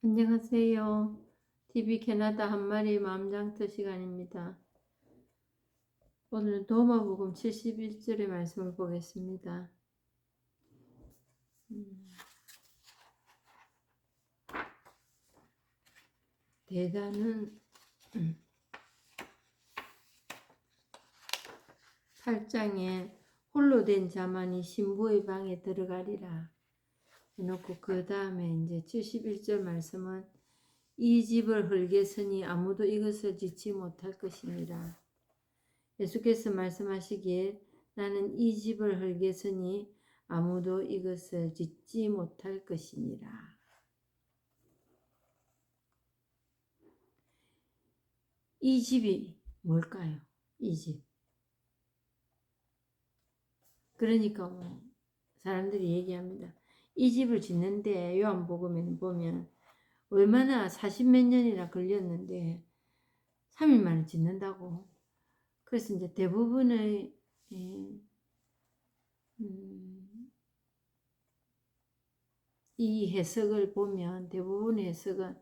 안녕하세요. TV 캐나다 한마리 마음장터 시간입니다. 오늘 도마복음 71절의 말씀을 보겠습니다. 대단은 8장에 홀로 된 자만이 신부의 방에 들어가리라 해놓고 그 다음에 이제 71절 말씀은 이 집을 헐게서니 아무도 이것을 짓지 못할 것이니라. 예수께서 말씀하시기에 나는 이 집을 헐게서니 아무도 이것을 짓지 못할 것이니라. 이 집이 뭘까요? 이 집. 그러니까 사람들이 얘기합니다. 이 집을 짓는데 요한복음에 보면 얼마나 40몇 년이나 걸렸는데 3일 만에 짓는다고. 그래서 이제 대부분의 이 해석을 보면 대부분의 해석은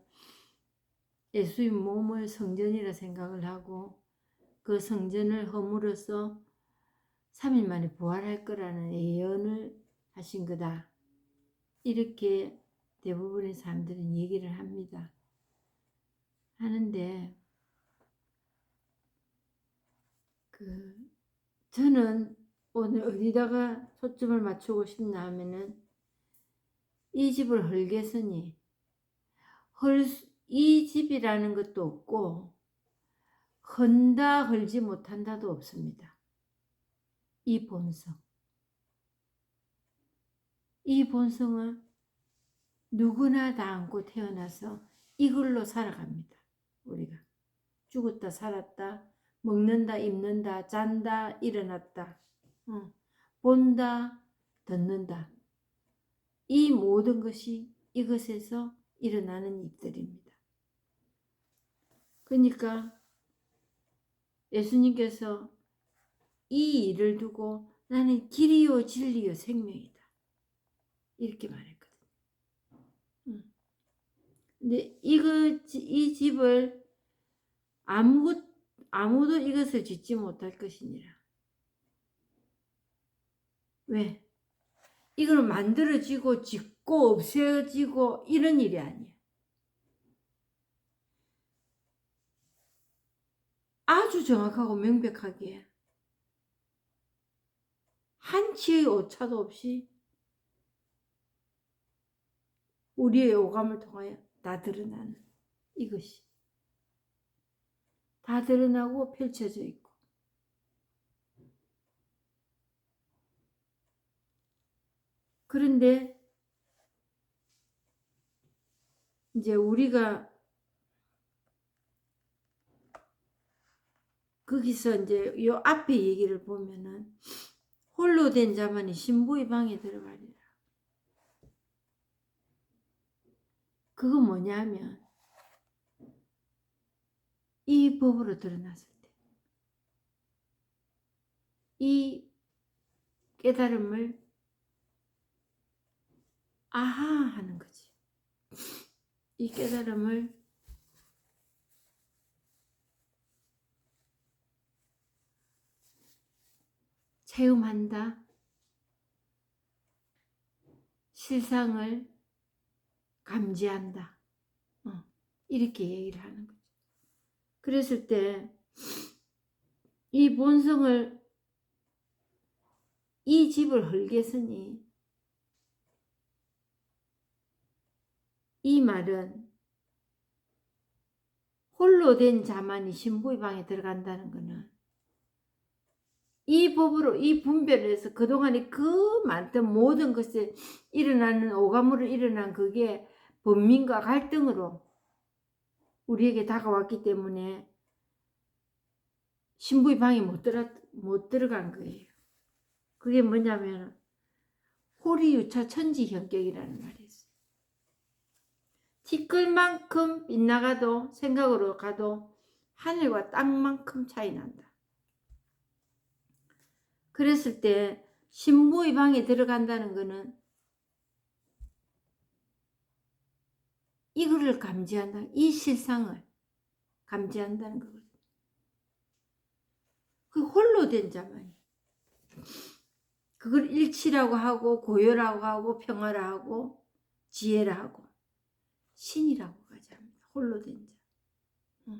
예수의 몸을 성전이라 생각을 하고 그 성전을 허물어서 3일 만에 부활할 거라는 예언을 하신 거다. 이렇게 대부분의 사람들은 얘기를 합니다. 하는데 저는 오늘 어디다가 초점을 맞추고 싶나 하면은 이 집을 헐게서니 이 집이라는 것도 없고 헌다 헐지 못한다도 없습니다. 이 본성. 이 본성은 누구나 다 안고 태어나서 이걸로 살아갑니다. 우리가 죽었다 살았다 먹는다 입는다 잔다 일어났다 본다 듣는다 이 모든 것이 이것에서 일어나는 일들입니다. 그러니까 예수님께서 이 일을 두고 나는 길이요 진리요 생명이다 이렇게 말했거든요. 근데 이 집을 아무도 이것을 짓지 못할 것이니라. 왜? 이걸 만들어지고 짓고 없어지고 이런 일이 아니에요. 아주 정확하고 명백하게 한치의 오차도 없이 우리의 오감을 통하여 다 드러나는 이것이 다 드러나고 펼쳐져 있고 그런데 이제 우리가 거기서 이제 요 앞에 얘기를 보면은 홀로 된 자만이 신부의 방에 들어가리라. 그거 뭐냐면 이 법으로 드러났을 때 이 깨달음을 아하 하는 거지. 이 깨달음을 체험한다. 실상을 감지한다. 이렇게 얘기를 하는 거죠. 그랬을 때 이 본성을 이 집을 헐게서니 이 말은 홀로 된 자만이 신부의 방에 들어간다는 것은 이 법으로 이 분별을 해서 그동안에 그 많던 모든 것에 일어나는 오감으로 일어난 그게 번민과 갈등으로 우리에게 다가왔기 때문에 신부의 방에 못 들어간 거예요. 그게 뭐냐면 호리유차 천지현격이라는 말이 있어요. 티끌만큼 빗나가도 생각으로 가도 하늘과 땅만큼 차이 난다. 그랬을 때 신부의 방에 들어간다는 것은 이걸 이거를 감지한다. 이 실상을 감지한다는 거거든요. 그 홀로 된 자만이 그걸 일치라고 하고 고요라고 하고 평화라 하고 지혜라 하고 신이라고 하지 합니다. 홀로 된 자.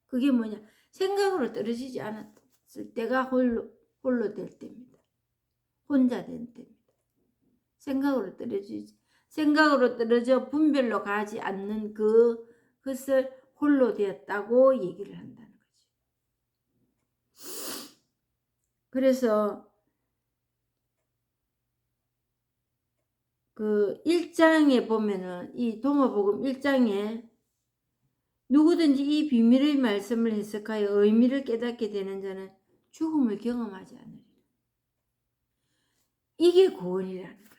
그게 뭐냐? 생각으로 떨어지지 않았을 때가 홀로 될 때입니다. 혼자 된 때입니다. 생각으로 떨어져 분별로 가지 않는 그것을 홀로 되었다고 얘기를 한다는 거죠. 그래서 그 1장에 보면은 이 도마복음 1장에 누구든지 이 비밀의 말씀을 해석하여 의미를 깨닫게 되는 자는 죽음을 경험하지 않으리라. 이게 구원이라는 거예요.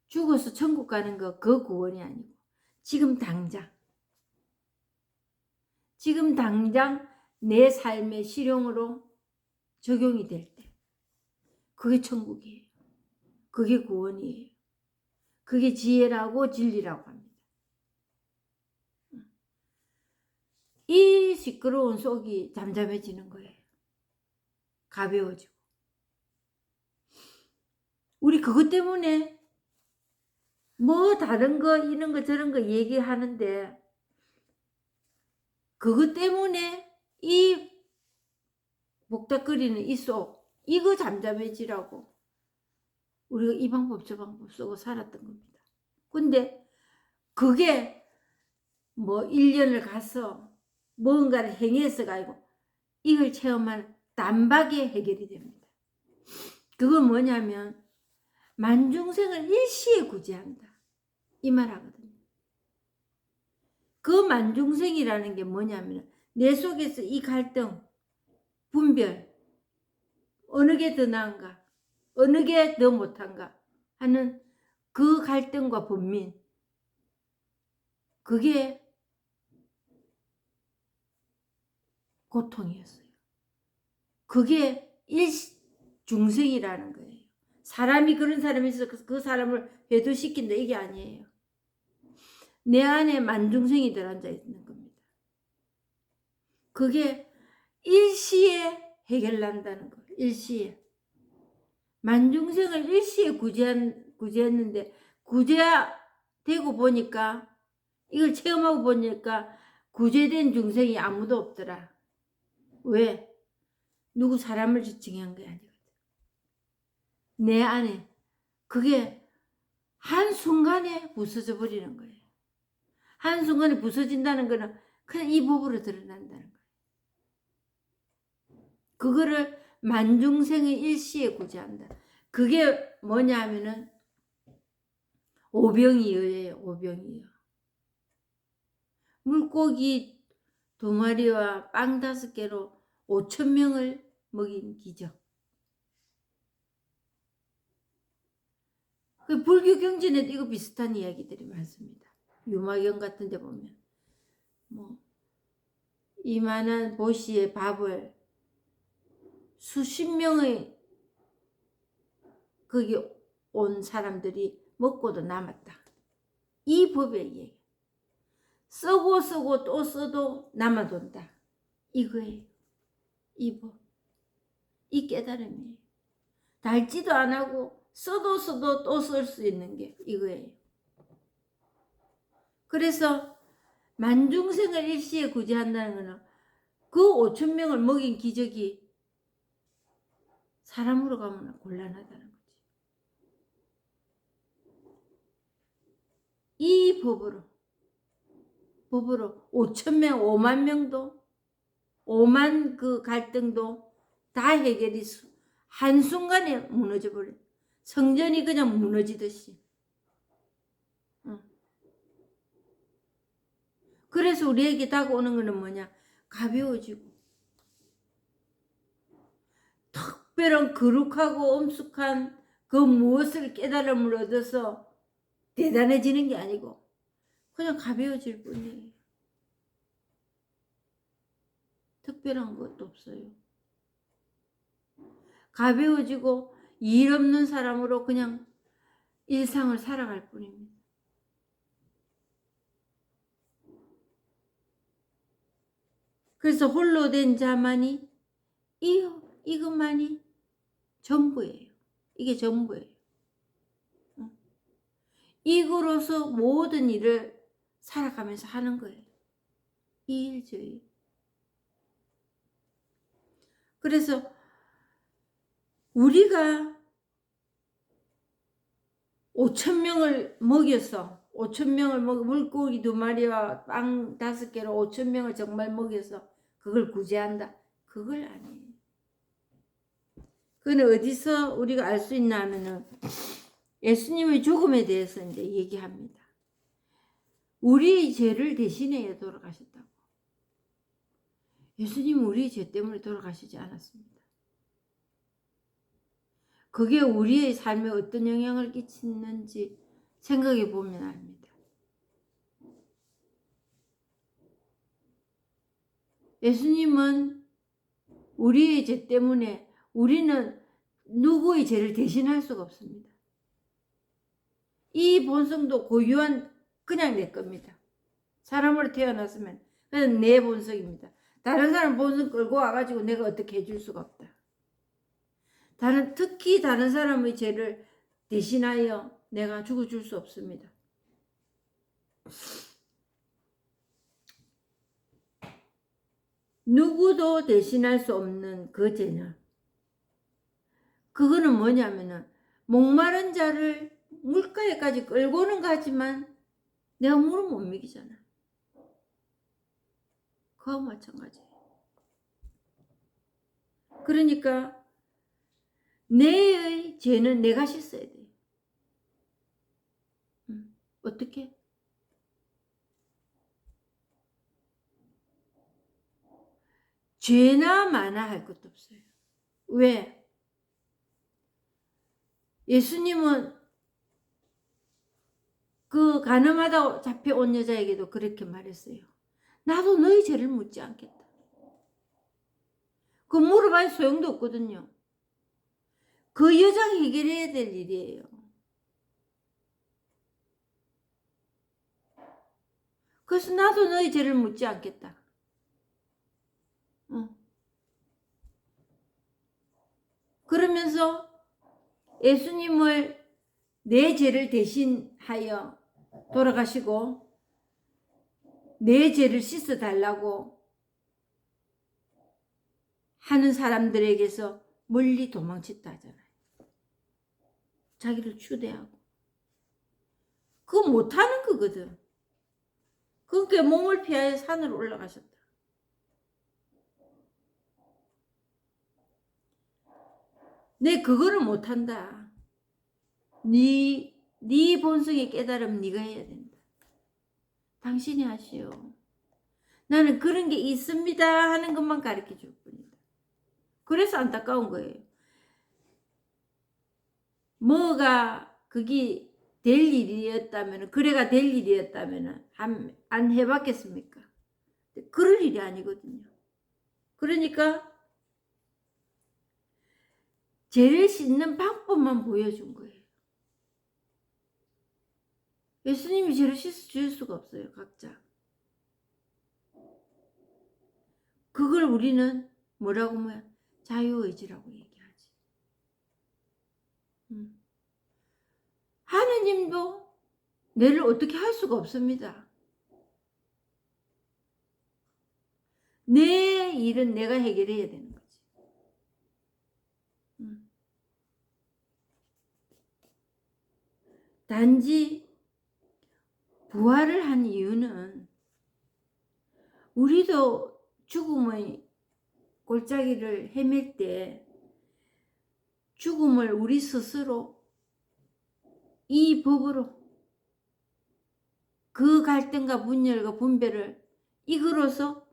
죽어서 천국 가는 거 그 구원이 아니고 지금 당장 내 삶의 실용으로 적용이 될 때 그게 천국이에요. 그게 구원이에요. 그게 지혜라고 진리라고 합니다. 이 시끄러운 속이 잠잠해지는 거예요. 가벼워지고. 우리 그것 때문에 뭐 다른 거 이런 거 저런 거 얘기하는데 그것 때문에 이 복닥거리는 이 속 이거 잠잠해지라고 우리가 이 방법 저 방법 쓰고 살았던 겁니다. 근데 그게 뭐 1년을 가서 뭔가를 행해서가 아니고 이걸 체험한 단박에 해결이 됩니다. 그건 뭐냐면 만중생을 일시에 구제한다. 이 말 하거든요. 그 만중생이라는 게 뭐냐면 내 속에서 이 갈등, 분별, 어느 게 더 나은가, 어느 게 더 못한가 하는 그 갈등과 분민, 그게 고통이었어요. 그게 일중생이라는 거예요. 사람이 그런 사람이 있어서 그 사람을 회도시킨다 이게 아니에요. 내 안에 만중생이 들어앉아 있는 겁니다. 그게 일시에 해결난다는 거예요. 일시에. 만중생을 일시에 구제했는데 구제되고 보니까 이걸 체험하고 보니까 구제된 중생이 아무도 없더라. 왜? 누구 사람을 지칭한 게 아니거든. 내 안에 그게 한순간에 부서져 버리는 거예요. 한순간에 부서진다는 거는 그냥 이 법으로 드러난다는 거예요. 그거를 만중생의 일시에 구제한다. 그게 뭐냐 하면은 오병이어예요. 오병이어. 물고기 2마리와 빵 5개로 5,000명을 먹인 기적. 그 불교 경전에도 이거 비슷한 이야기들이 많습니다. 유마경 같은 데 보면 뭐 이만한 보시의 밥을 수십 명의 거기 온 사람들이 먹고도 남았다. 이 법의 얘기. 쓰고 또 써도 남아돈다. 이거예요. 이 법. 이 깨달음이에요. 닳지도 안 하고 써도 또 쓸 수 있는 게 이거예요. 그래서 만중생을 일시에 구제한다는 것은 그 5,000명을 먹인 기적이 사람으로 가면 곤란하다는 거지. 이 법으로 5,000명, 5만 명도 5만 그 갈등도 다 해결이 한순간에 무너져 버려. 성전이 그냥 무너지듯이. 그래서 우리에게 다가오는 것은 뭐냐? 가벼워지고 특별한 거룩하고 엄숙한 그 무엇을 깨달음을 얻어서 대단해지는 게 아니고 그냥 가벼워질 뿐이에요. 특별한 것도 없어요. 가벼워지고 일 없는 사람으로 그냥 일상을 살아갈 뿐입니다. 그래서 홀로 된 자만이 이것만이 전부예요. 이게 전부예요. 이거로서 모든 일을 살아가면서 하는 거예요. 이 일저일. 그래서 우리가 5,000명을 먹여서 5,000명을 물고기 2마리와 빵 5개로 5,000명을 정말 먹여서 그걸 구제한다. 그걸 아니에요. 그건 어디서 우리가 알 수 있나 하면은 예수님의 죽음에 대해서 이제 얘기합니다. 우리의 죄를 대신해 돌아가셨다고. 예수님은 우리의 죄 때문에 돌아가시지 않았습니다. 그게 우리의 삶에 어떤 영향을 끼치는지 생각해 보면 압니다. 예수님은 우리의 죄 때문에 우리는 누구의 죄를 대신할 수가 없습니다. 이 본성도 고유한 그냥 내 겁니다. 사람으로 태어났으면 그냥 내 본성입니다. 다른 사람 본성 끌고 와가지고 내가 어떻게 해줄 수가 없다. 특히 다른 사람의 죄를 대신하여 내가 죽어줄 수 없습니다. 누구도 대신할 수 없는 그 죄는 그거는 뭐냐면은 목마른 자를 물가에까지 끌고는 가지만 내가 물은 못 먹이잖아. 그와 마찬가지예요. 그러니까 내의 죄는 내가 씻어야 돼. 어떻게? 죄나 마나 할 것도 없어요. 왜? 예수님은 그 가늠하다 잡혀온 여자에게도 그렇게 말했어요. 나도 너희 죄를 묻지 않겠다. 그 물어봐야 소용도 없거든요. 그 여자가 해결해야 될 일이에요. 그래서 나도 너희 죄를 묻지 않겠다. 그러면서 예수님을 내 죄를 대신하여 돌아가시고 내 죄를 씻어달라고 하는 사람들에게서 멀리 도망쳤다 하잖아요. 자기를 추대하고. 그거 못하는 거거든. 그러니까 몸을 피하여 산으로 올라가셨다. 내 그거를 못한다. 네 본성의 깨달음 네가 해야 된다. 당신이 하시오. 나는 그런 게 있습니다 하는 것만 가르쳐 줄 뿐이다. 그래서 안타까운 거예요. 뭐가 그게 될 일이었다면, 그래가 될 일이었다면 안 해봤겠습니까? 그럴 일이 아니거든요. 그러니까 죄를 씻는 방법만 보여준 거예요. 예수님이 죄를 씻어줄 수가 없어요. 각자. 그걸 우리는 뭐라고 하면 자유의지라고 얘기하지. 하느님도 내를 어떻게 할 수가 없습니다. 내 일은 내가 해결해야 되는 거지. 단지 부활을 한 이유는 우리도 죽음의 골짜기를 헤맬 때 죽음을 우리 스스로 이 법으로 그 갈등과 분열과 분배를 이거로서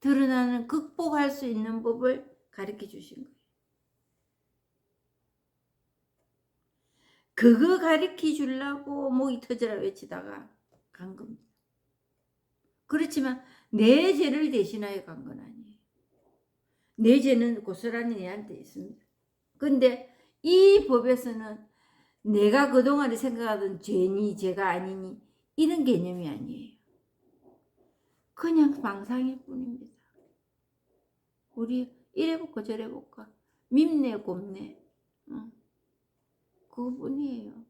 드러나는 극복할 수 있는 법을 가르쳐 주신 거예요. 그거 가르쳐 주려고 목이 터져라 외치다가 간 겁니다. 그렇지만 내 죄를 대신하여 간 건 아니에요. 내 죄는 고스란히 내한테 있습니다. 근데 이 법에서는 내가 그동안에 생각하던 죄니 죄가 아니니 이런 개념이 아니에요. 그냥 망상일 뿐입니다. 우리 이래볼까 저래볼까 밉네 곱네 그거뿐이에요.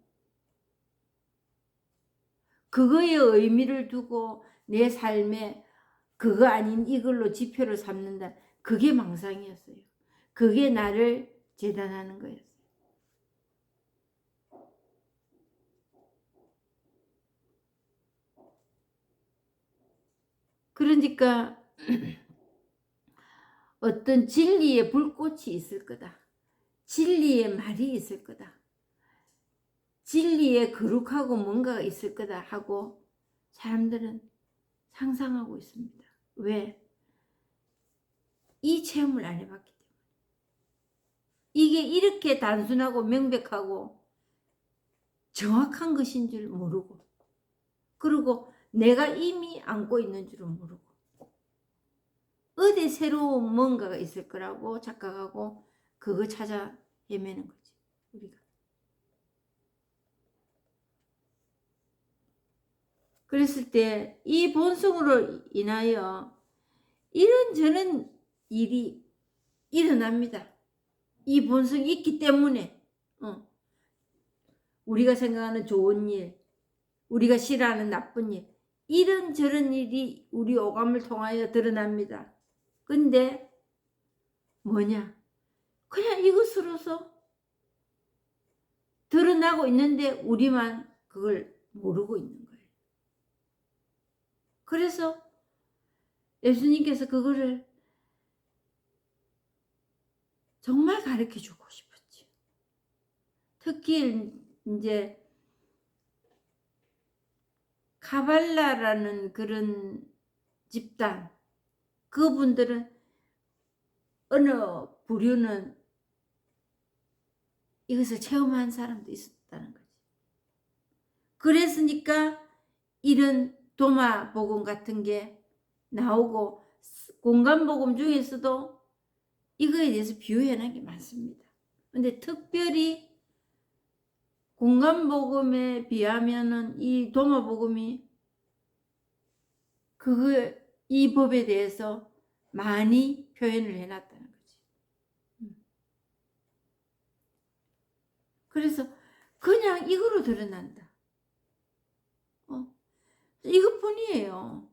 그거에 의미를 두고 내 삶에 그거 아닌 이걸로 지표를 삼는다. 그게 망상이었어요. 그게 나를 재단하는 거였어요. 그러니까 어떤 진리의 불꽃이 있을 거다. 진리의 말이 있을 거다. 진리의 거룩하고 뭔가가 있을 거다 하고 사람들은 상상하고 있습니다. 왜? 이 체험을 안 해봤기 때문에. 이게 이렇게 단순하고 명백하고 정확한 것인 줄 모르고, 그리고 내가 이미 안고 있는 줄은 모르고, 어디 새로운 뭔가가 있을 거라고 착각하고 그거 찾아 헤매는 거지, 우리가. 그랬을 때 이 본성으로 인하여 이런저런 일이 일어납니다. 이 본성이 있기 때문에 우리가 생각하는 좋은 일, 우리가 싫어하는 나쁜 일, 이런저런 일이 우리 오감을 통하여 드러납니다. 근데 뭐냐? 그냥 이것으로서 드러나고 있는데 우리만 그걸 모르고 있는 거예요. 그래서 예수님께서 그거를 정말 가르쳐 주고 싶었지. 특히 이제 카발라라는 그런 집단, 그분들은 어느 부류는 이것을 체험한 사람도 있었다는 거지. 그랬으니까 이런 도마 복음 같은 게 나오고, 공간 복음 중에서도 이거에 대해서 비유해 놓은 게 많습니다. 근데 특별히 공간 복음에 비하면은 이 도마 복음이 이 법에 대해서 많이 표현을 해 놨다는 거지. 그래서 그냥 이거로 드러난다. 이것뿐이에요.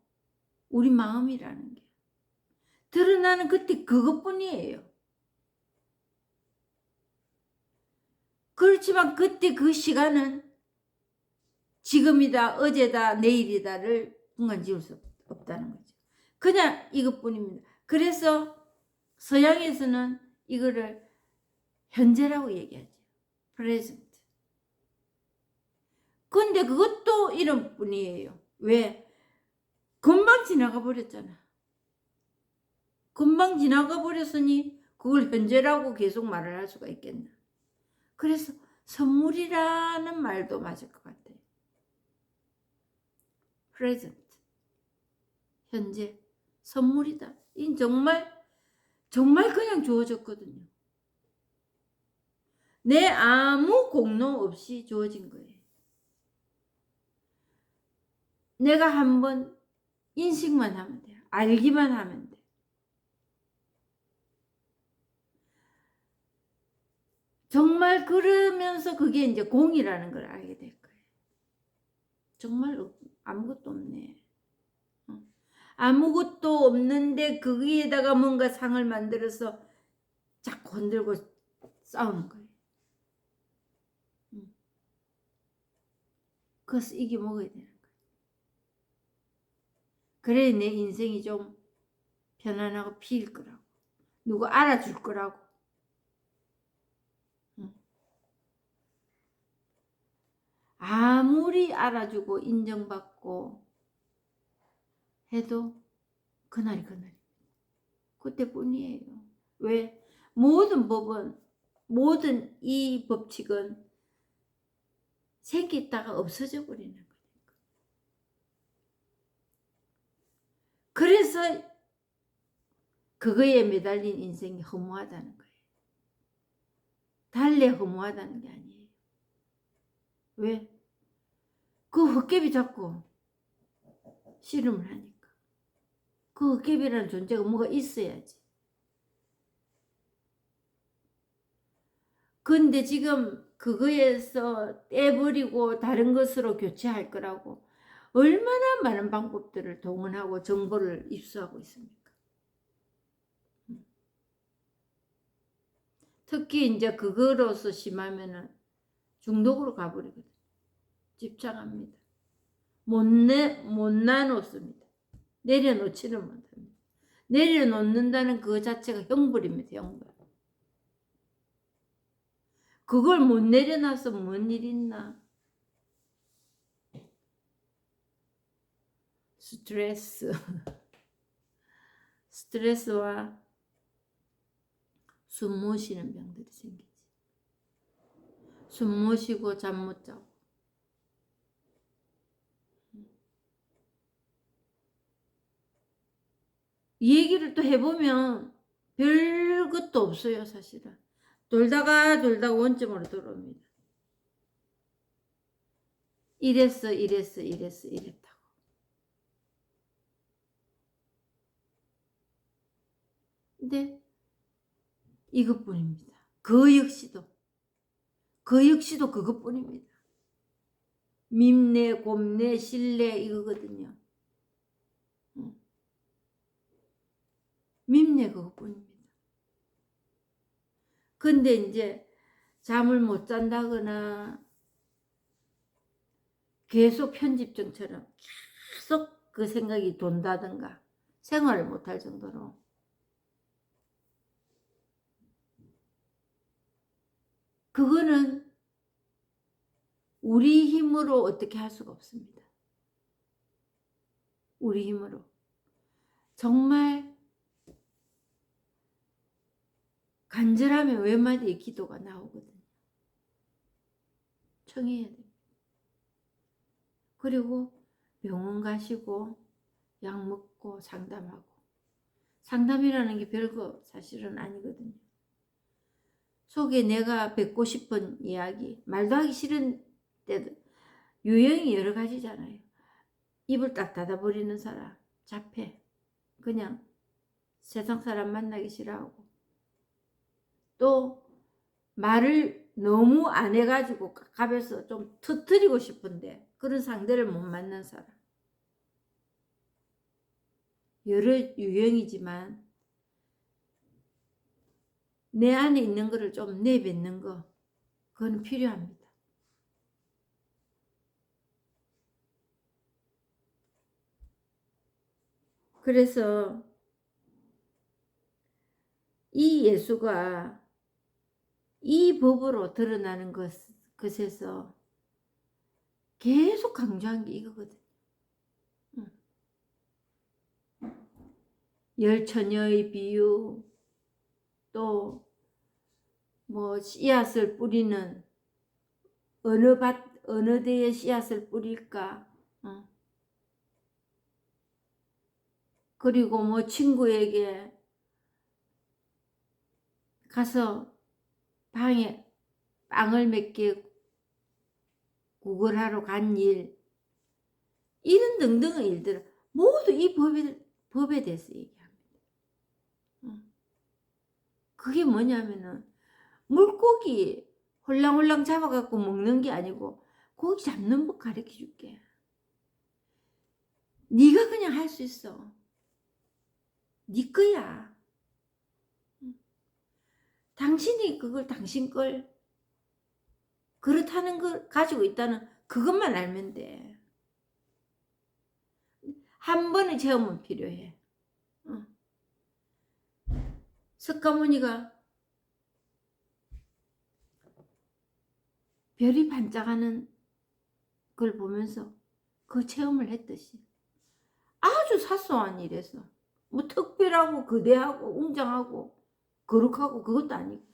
우리 마음이라는 게. 드러나는 그때 그것뿐이에요. 그렇지만 그때 그 시간은 지금이다, 어제다, 내일이다를 분간 지을 수 없다는 거죠. 그냥 이것뿐입니다. 그래서 서양에서는 이거를 현재라고 얘기하죠. present. 근데 그것도 이름뿐이에요. 왜? 금방 지나가 버렸잖아. 금방 지나가 버렸으니 그걸 현재라고 계속 말을 할 수가 있겠나. 그래서 선물이라는 말도 맞을 것 같아요. present. 현재. 선물이다. 이 정말 그냥 주어졌거든요. 내 아무 공로 없이 주어진 거예요. 내가 한번 인식만 하면 돼요. 알기만 하면 돼. 정말 그러면서 그게 이제 공이라는 걸 알게 될 거예요. 정말 아무것도 없네. 아무것도 없는데 거기에다가 뭔가 상을 만들어서 자꾸 흔들고 싸우는 거예요. 그래서 이게 먹어야 되는 거예요. 그래 내 인생이 좀 편안하고 피일 거라고. 누구 알아줄 거라고. 아무리 알아주고 인정받고 해도 그날이 그때뿐이에요. 왜? 모든 법은, 모든 이 법칙은 생겼다가 없어져 버리는 거니까. 그래서 그거에 매달린 인생이 허무하다는 거예요. 달래 허무하다는 게 아니에요. 왜? 그 헛개비 잡고 씨름을 하니까. 그 헛개비라는 존재가 뭐가 있어야지. 근데 지금 그거에서 떼버리고 다른 것으로 교체할 거라고 얼마나 많은 방법들을 동원하고 정보를 입수하고 있습니까? 특히 이제 그거로서 심하면은 중독으로 가버리거든. 집착합니다. 못 나놓습니다. 내려놓지를 못합니다. 내려놓는다는 그 자체가 형벌입니다. 형벌. 그걸 못 내려놔서 뭔 일 있나? 스트레스와 숨 못 쉬는 병들이 생기지. 숨 못 쉬고 잠 못 자고. 이 얘기를 또 해보면 별 것도 없어요, 사실은. 돌다가 원점으로 돌아옵니다. 이랬다고. 근데 이것뿐입니다. 그 역시도 그것뿐입니다. 밉내, 곱내, 신내 이거거든요. 밉내 그것뿐입니다. 근데 이제 잠을 못 잔다거나 계속 편집증처럼 계속 그 생각이 돈다든가 생활을 못할 정도로 그거는 우리 힘으로 어떻게 할 수가 없습니다. 우리 힘으로. 정말 간절하면 웬만히 기도가 나오거든요. 청해야 됩니다. 그리고 병원 가시고 약 먹고 상담하고. 상담이라는 게 별거 사실은 아니거든요. 속에 내가 뱉고 싶은 이야기, 말도 하기 싫은 때도 유형이 여러 가지잖아요. 입을 딱 닫아버리는 사람, 자폐. 그냥 세상 사람 만나기 싫어하고. 또 말을 너무 안 해가지고 가벼서 좀 터뜨리고 싶은데 그런 상대를 못 만난 사람. 여러 유형이지만 내 안에 있는 거를 좀 내뱉는 거, 그건 필요합니다. 그래서 이 예수가 이 법으로 드러나는 것에서 계속 강조한 게 이거거든요. 열 처녀의 비유, 또 뭐 씨앗을 뿌리는 어느 데에 씨앗을 뿌릴까? 그리고 뭐 친구에게 가서 방에 빵을 몇 개 구걸하러 간 일, 이런 등등의 일들 모두 이 법에 대해서 얘기합니다. 그게 뭐냐면은 물고기 홀랑홀랑 잡아갖고 먹는 게 아니고 고기 잡는 법 가르쳐 줄게. 네가 그냥 할 수 있어. 네 거야. 당신이 그걸 당신 걸 그렇다는 걸 가지고 있다는 그것만 알면 돼. 한 번의 체험은 필요해. 석가모니가 별이 반짝하는 걸 보면서 그 체험을 했듯이 아주 사소한 일에서 뭐 특별하고 거대하고 웅장하고 거룩하고 그것도 아니고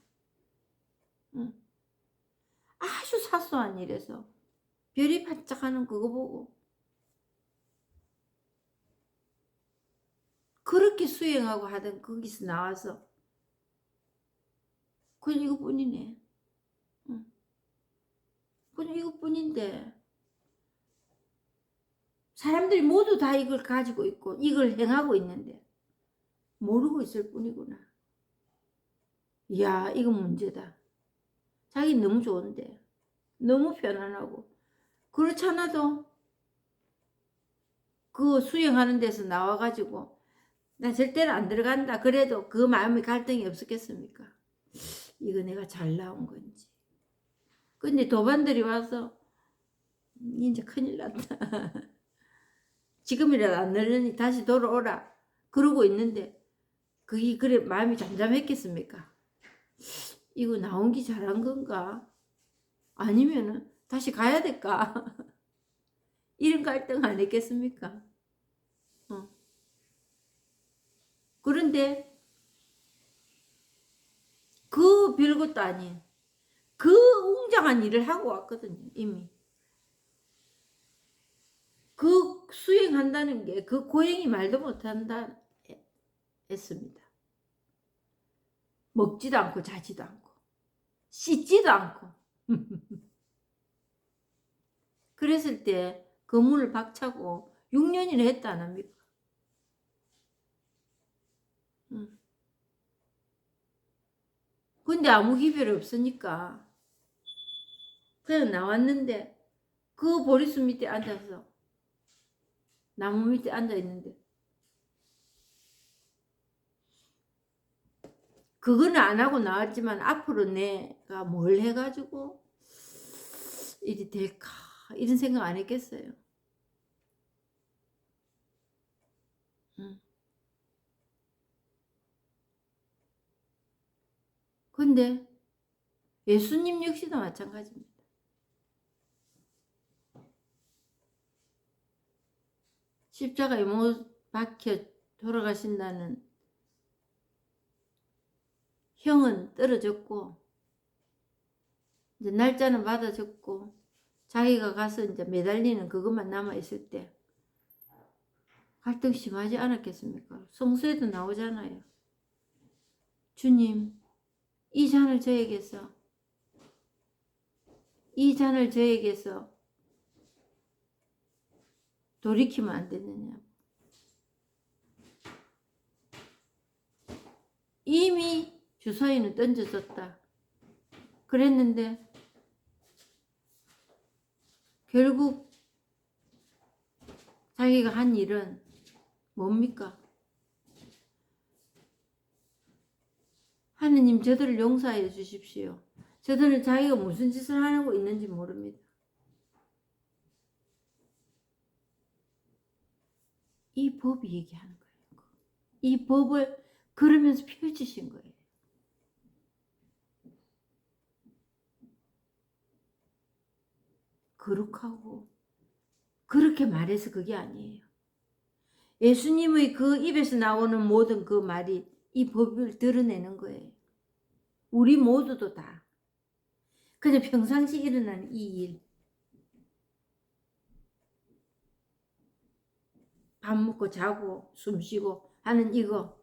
아주 사소한 일에서 별이 반짝하는 그거 보고 그렇게 수행하고 하던 거기서 나와서 그건 이거뿐이네. 그냥 이것뿐인데 사람들이 모두 다 이걸 가지고 있고 이걸 행하고 있는데 모르고 있을 뿐이구나. 이야, 이건 문제다. 자기 너무 좋은데, 너무 편안하고, 그렇잖아도 그 수행하는 데서 나와가지고 나 절대로 안 들어간다 그래도 그 마음의 갈등이 없었겠습니까? 이거 내가 잘 나온 건지. 근데 도반들이 와서 이제 큰일 났다. 지금이라도 안 늘려니 다시 돌아오라 그러고 있는데 그게 그래 마음이 잠잠했겠습니까? 이거 나온 게 잘한 건가? 아니면은 다시 가야 될까? 이런 갈등 안 했겠습니까? 그런데 그 별것도 아닌 그 웅장한 일을 하고 왔거든요. 이미 그 수행한다는 게 그 고행이 말도 못한다 했습니다. 먹지도 않고 자지도 않고 씻지도 않고 그랬을 때 그 문을 박차고 6년이나 했다 안 합니까? 근데 아무 기별이 없으니까 그냥 나왔는데 그 보리수 밑에 앉아서 나무 밑에 앉아 있는데 그거는 안 하고 나왔지만 앞으로 내가 뭘 해가지고 일이 될까 이런 생각 안 했겠어요. 근데 예수님 역시도 마찬가지입니다. 십자가에 못 박혀 돌아가신다는 형은 떨어졌고 이제 날짜는 받아졌고 자기가 가서 이제 매달리는 그것만 남아 있을 때 갈등 심하지 않았겠습니까? 성서에도 나오잖아요. 주님, 이 잔을 저에게서 돌이키면 안 되느냐. 이미 주사위는 던져졌다. 그랬는데 결국 자기가 한 일은 뭡니까? 하느님 저들을 용서해 주십시오. 저들은 자기가 무슨 짓을 하고 있는지 모릅니다. 이 법이 얘기하는 거예요. 이 법을 그러면서 펼치신 거예요. 거룩하고 그렇게 말해서 그게 아니에요. 예수님의 그 입에서 나오는 모든 그 말이 이 법을 드러내는 거예요. 우리 모두도 다. 그냥 평상시 일어나는 이 일. 밥 먹고 자고 숨 쉬고 하는 이거.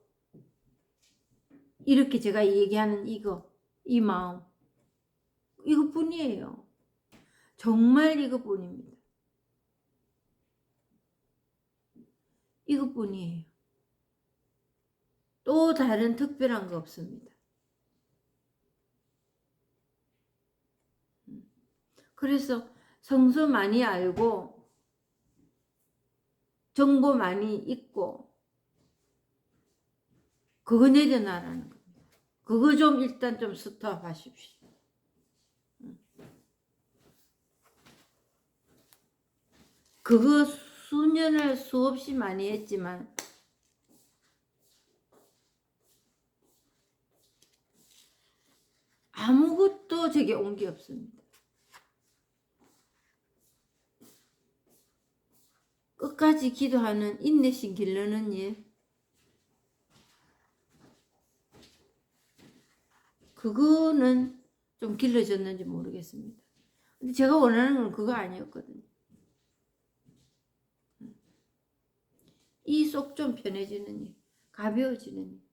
이렇게 제가 얘기하는 이거. 이 마음. 이것뿐이에요. 정말 이것뿐입니다. 이것뿐이에요. 또 다른 특별한 거 없습니다. 그래서 성서 많이 알고 정보 많이 있고 그거 내려놔라는 겁니다. 그거 좀 일단 좀 스톱하십시오. 그거 수년을 수없이 많이 했지만 아무것도 제게 온 게 없습니다. 끝까지 기도하는 인내심 기르는 일, 그거는 좀 길러졌는지 모르겠습니다. 근데 제가 원하는 건 그거 아니었거든요. 이 속 좀 편해지는 일, 가벼워지는 일.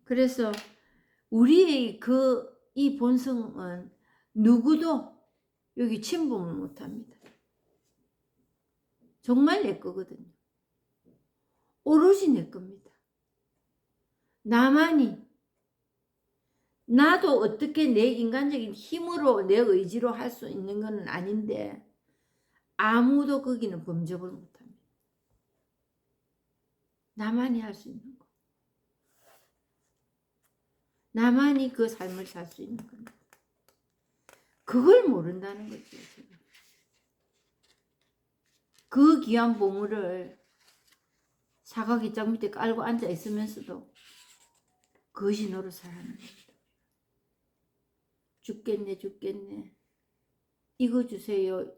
그래서 우리의 이 본성은 누구도 여기 침범을 못합니다. 정말 내 거거든요. 오로지 내 겁니다. 나만이, 나도 어떻게 내 인간적인 힘으로 내 의지로 할 수 있는 건 아닌데 아무도 거기는 범접을 못합니다. 나만이 할 수 있는 거. 나만이 그 삶을 살 수 있는 겁니다. 그걸 모른다는 거죠. 지금. 그 귀한 보물을 사각기장 밑에 깔고 앉아 있으면서도 그것이 노릇을 하는 겁니다. 죽겠네. 이거 주세요.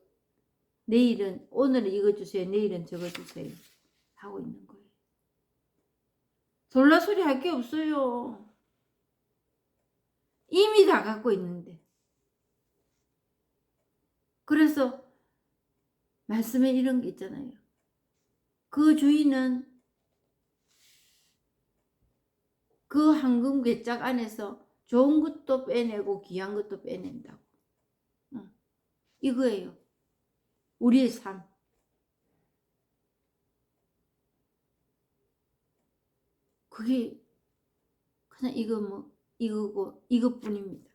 내일은, 오늘은 이거 주세요. 내일은 저거 주세요. 하고 있는 거예요. 졸라소리 할 게 없어요. 이미 다 갖고 있는데. 그래서 말씀에 이런 게 있잖아요. 그 주인은 그 황금 괴짝 안에서 좋은 것도 빼내고 귀한 것도 빼낸다고. 이거예요. 우리의 삶. 그게 그냥 이거고 이것뿐입니다.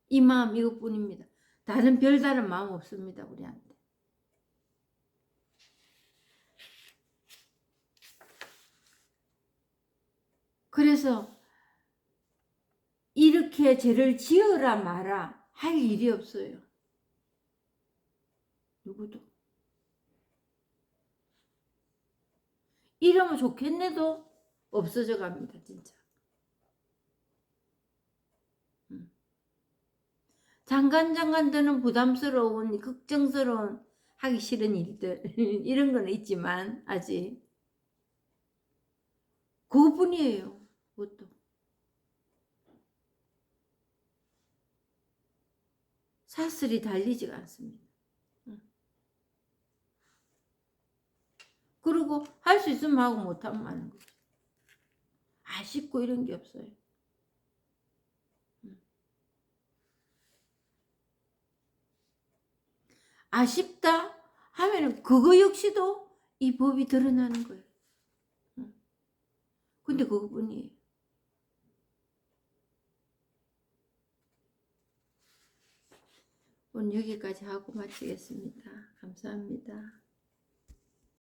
이 마음 이것뿐입니다. 다른 별다른 마음 없습니다. 우리한테. 그래서 이렇게 죄를 지어라 마라 할 일이 없어요. 누구도. 이러면 좋겠네도 없어져 갑니다. 진짜. 잠깐 드는 부담스러운 걱정스러운 하기 싫은 일들 이런 건 있지만 아직 그것뿐이에요. 그것도. 사슬이 달리지가 않습니다. 그리고 할 수 있으면 하고 못하면 마는 거죠. 아쉽고 이런 게 없어요. 아쉽다 하면은 그거 역시도 이 법이 드러나는 거예요. 근데 그것뿐이에요. 오늘 여기까지 하고 마치겠습니다. 감사합니다.